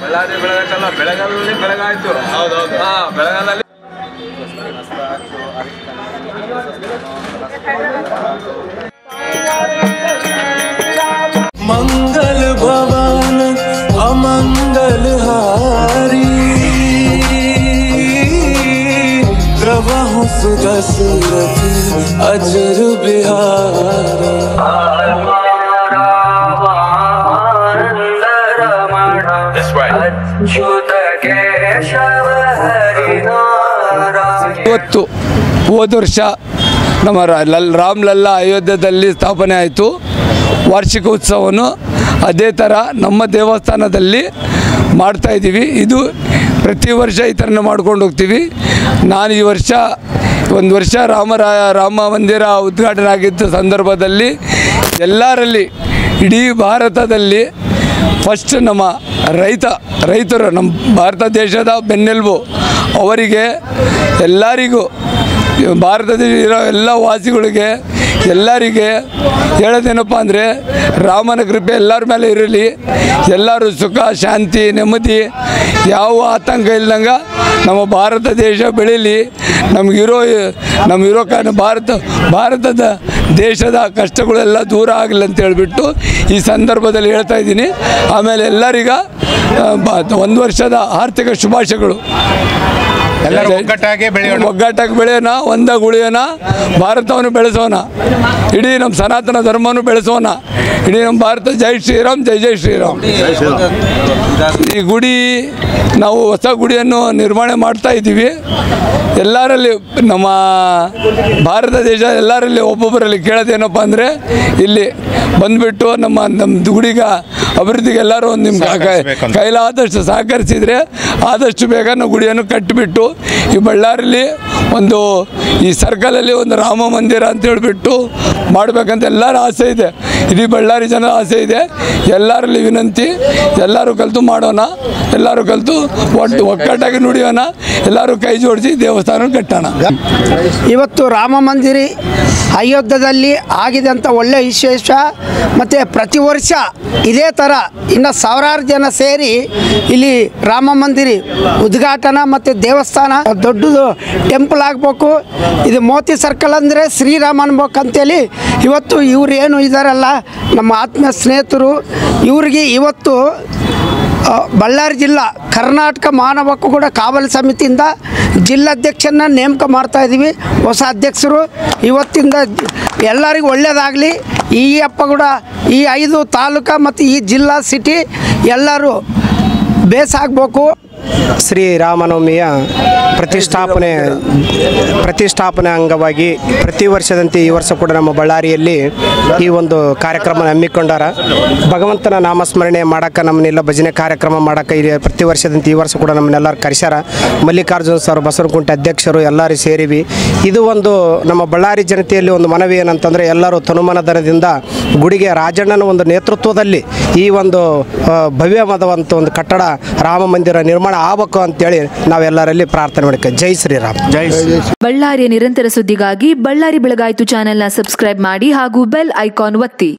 ಬಳ್ಳಾರಿ ಬೆಳಗಲ್ಲ, ಬೆಳಗಾಲಲ್ಲಿ ಬೆಳಗಾಯ್ತು. ಹೌದೌದು. ಬೆಳಗಾಲಲ್ಲಿ मंगल भवन अमंगल हारी प्रभु सुदशरथ अजर बिहारी ಇವತ್ತು ಹೋದ ವರ್ಷ ನಮ್ಮ ರಾಮಲಲ್ಲ ಅಯೋಧ್ಯದಲ್ಲಿ ಸ್ಥಾಪನೆ ಆಯಿತು. ವಾರ್ಷಿಕ ಉತ್ಸವವನ್ನು ಅದೇ ಥರ ನಮ್ಮ ದೇವಸ್ಥಾನದಲ್ಲಿ ಮಾಡ್ತಾಯಿದ್ದೀವಿ. ಇದು ಪ್ರತಿ ವರ್ಷ ಈ ಥರನೇ ಮಾಡ್ಕೊಂಡು ಹೋಗ್ತೀವಿ. ನಾನು ಈ ವರ್ಷ ಒಂದು ವರ್ಷ ರಾಮ ಮಂದಿರ ಉದ್ಘಾಟನೆ ಆಗಿದ್ದ ಸಂದರ್ಭದಲ್ಲಿ ಎಲ್ಲರಲ್ಲಿ ಇಡೀ ಭಾರತದಲ್ಲಿ ಫಸ್ಟ್ ನಮ್ಮ ರೈತರು ನಮ್ಮ ಭಾರತ ದೇಶದ ಬೆನ್ನೆಲುಬು ಅವರಿಗೆ ಎಲ್ಲರಿಗೂ ಭಾರತದಲ್ಲಿ ಇರೋ ಎಲ್ಲ ವಾಸಿಗಳಿಗೆ ಎಲ್ಲರಿಗೆ ಹೇಳೋದೇನಪ್ಪ ಅಂದರೆ ರಾಮನ ಕೃಪೆ ಎಲ್ಲರ ಮೇಲೆ ಇರಲಿ. ಎಲ್ಲರೂ ಸುಖ ಶಾಂತಿ ನೆಮ್ಮದಿ ಯಾವ ಆತಂಕ ಇಲ್ದಂಗೆ ನಮ್ಮ ಭಾರತ ದೇಶ ಬೆಳೀಲಿ. ನಮಗಿರೋ ಕಾರಣ ಭಾರತದ ದೇಶದ ಕಷ್ಟಗಳೆಲ್ಲ ದೂರ ಆಗಲಿ ಅಂತ ಹೇಳಿಬಿಟ್ಟು ಈ ಸಂದರ್ಭದಲ್ಲಿ ಹೇಳ್ತಾ ಇದ್ದೀನಿ. ಆಮೇಲೆ ಎಲ್ಲರಿಗ ಒಂದು ವರ್ಷದ ಆರ್ಥಿಕ ಶುಭಾಶಯಗಳು. ಒಗ್ಗಟ್ಟಾಗಿ ಬೆಳೆಯೋಣ, ಒಂದಾಗಿ ಉಳಿಯೋಣ, ಭಾರತವನ್ನು ಬೆಳೆಸೋಣ, ಇಡೀ ನಮ್ಮ ಸನಾತನ ಧರ್ಮವನ್ನು ಬೆಳೆಸೋಣ, ಇಡೀ ನಮ್ಮ ಭಾರತ. ಜೈ ಶ್ರೀರಾಮ್, ಜೈ ಜೈ ಶ್ರೀರಾಮ್. ಈ ಗುಡಿ ನಾವು ಹೊಸ ಗುಡಿಯನ್ನು ನಿರ್ಮಾಣ ಮಾಡ್ತಾ ಇದ್ದೀವಿ. ಎಲ್ಲರಲ್ಲಿ ನಮ್ಮ ಭಾರತ ದೇಶ ಎಲ್ಲರಲ್ಲಿ ಒಬ್ಬೊಬ್ಬರಲ್ಲಿ ಕೇಳೋದೇನಪ್ಪ ಅಂದರೆ ಇಲ್ಲಿ ಬಂದುಬಿಟ್ಟು ನಮ್ಮದು ಗುಡಿಗ ಅಭಿವೃದ್ಧಿಗೆ ಎಲ್ಲರೂ ನಿಮ್ಮ ಕೈಲಾದಷ್ಟು ಸಹಕರಿಸಿದರೆ ಆದಷ್ಟು ಬೇಗ ನಾವು ಗುಡಿಯನ್ನು ಕಟ್ಟಿಬಿಟ್ಟು ಈ ಬಳ್ಳಾರಿಲಿ ಈ ಸರ್ಕಲಲ್ಲಿ ಒಂದು ರಾಮ ಮಂದಿರ ಅಂತ ಹೇಳಿಬಿಟ್ಟು ಮಾಡಬೇಕಂತ ಎಲ್ಲರ ಆಸೆ ಇದೆ. ಇಡೀ ಬಳ್ಳಾರಿ ಜನರ ಆಸೆ ಇದೆ. ಎಲ್ಲರಲ್ಲಿ ವಿನಂತಿ, ಎಲ್ಲರೂ ಕಲಿತು ಮಾಡೋಣ, ಎಲ್ಲರೂ ಕಲಿತು ಒಗ್ಗಟ್ಟಾಗಿ ನುಡಿಯೋಣ, ಎಲ್ಲರೂ ಕೈ ಜೋಡಿಸಿ ದೇವಸ್ಥಾನ ಕಟ್ಟೋಣ. ಇವತ್ತು ರಾಮ ಮಂದಿರ ಅಯೋಧ್ಯದಲ್ಲಿ ಆಗಿದೆ ಅಂತ ಒಳ್ಳೆಯ ವಿಶೇಷ. ಮತ್ತು ಪ್ರತಿ ವರ್ಷ ಇದೇ ಥರ ಇನ್ನು ಸಾವಿರಾರು ಜನ ಸೇರಿ ಇಲ್ಲಿ ರಾಮ ಮಂದಿರ ಉದ್ಘಾಟನಾ ಮತ್ತು ದೇವಸ್ಥಾನ ದೊಡ್ಡದು ಟೆಂಪಲ್ ಆಗಬೇಕು. ಇದು ಮೋತಿ ಸರ್ಕಲ್ ಅಂದರೆ ಶ್ರೀರಾಮ ಅನ್ಬೇಕಂತೇಳಿ ಇವತ್ತು ಇವ್ರು ಏನು ಇದ್ದಾರಲ್ಲ ನಮ್ಮ ಆತ್ಮೀಯ ಸ್ನೇಹಿತರು, ಇವರಿಗೆ ಇವತ್ತು ಬಳ್ಳಾರಿ ಜಿಲ್ಲಾ ಕರ್ನಾಟಕ ಮಾನವ ಹಕ್ಕುಗಳ ಕಾವಲು ಸಮಿತಿಯಿಂದ ಜಿಲ್ಲಾಧ್ಯಕ್ಷನ ನೇಮಕ ಮಾಡ್ತಾಯಿದ್ದೀವಿ. ಹೊಸ ಅಧ್ಯಕ್ಷರು ಇವತ್ತಿಂದ ಎಲ್ಲರಿಗೂ ಒಳ್ಳೆಯದಾಗಲಿ. ಈ ಹಬ್ಬ ಈ 5 ತಾಲೂಕು ಮತ್ತು ಈ ಜಿಲ್ಲಾ ಸಿಟಿ ಎಲ್ಲರೂ ಬೇಸಾಗಬೇಕು. ಶ್ರೀರಾಮನವಮಿಯ ಪ್ರತಿಷ್ಠಾಪನೆ ಅಂಗವಾಗಿ ಪ್ರತಿ ವರ್ಷದಂತೆ ಈ ವರ್ಷ ಕೂಡ ನಮ್ಮ ಬಳ್ಳಾರಿಯಲ್ಲಿ ಈ ಒಂದು ಕಾರ್ಯಕ್ರಮ ಹಮ್ಮಿಕೊಂಡಾರ. ಭಗವಂತನ ನಾಮಸ್ಮರಣೆ ಮಾಡೋಕ್ಕೆ ನಮ್ಮನ್ನೆಲ್ಲ ಭಜನೆ ಕಾರ್ಯಕ್ರಮ ಮಾಡೋಕ್ಕೆ ಇಲ್ಲಿ ಪ್ರತಿ ವರ್ಷದಂತೆ ಈ ವರ್ಷ ಕೂಡ ನಮ್ಮನ್ನೆಲ್ಲರೂ ಕರೆಸ್ಯಾರ. ಮಲ್ಲಿಕಾರ್ಜುನ ಸರ್ ಬಸವನಕುಂಟೆ ಅಧ್ಯಕ್ಷರು ಎಲ್ಲರೂ ಸೇರಿವಿ. ಇದು ಒಂದು ನಮ್ಮ ಬಳ್ಳಾರಿ ಜನತೆಯಲ್ಲಿ ಒಂದು ಮನವಿ ಏನಂತಂದರೆ ಎಲ್ಲರೂ ತನುಮನದರದಿಂದ ಗುಡಿಗೆ ರಾಜಣ್ಣನ ಒಂದು ನೇತೃತ್ವದಲ್ಲಿ ಈ ಒಂದು ಭವ್ಯವಾದಂಥ ಒಂದು ಕಟ್ಟಡ ರಾಮ ಮಂದಿರ ನಿರ್ಮಾಣ ಆಗಬೇಕು ಅಂತೇಳಿ ನಾವೆಲ್ಲರಲ್ಲಿ ಪ್ರಾರ್ಥನೆ ಮಾಡ್ತೀವಿ. ಜೈ ಶ್ರೀರಾಮ್. ಜೈ ಬಳ್ಳಾರಿಯ ನಿರಂತರ ಸುದ್ದಿಗಾಗಿ ಬಳ್ಳಾರಿ ಬೆಳಗಾಯಿತು ಚಾನೆಲ್ನ ಸಬ್ಸ್ಕ್ರೈಬ್ ಮಾಡಿ ಹಾಗೂ ಬೆಲ್ ಐಕಾನ್ ಒತ್ತಿ.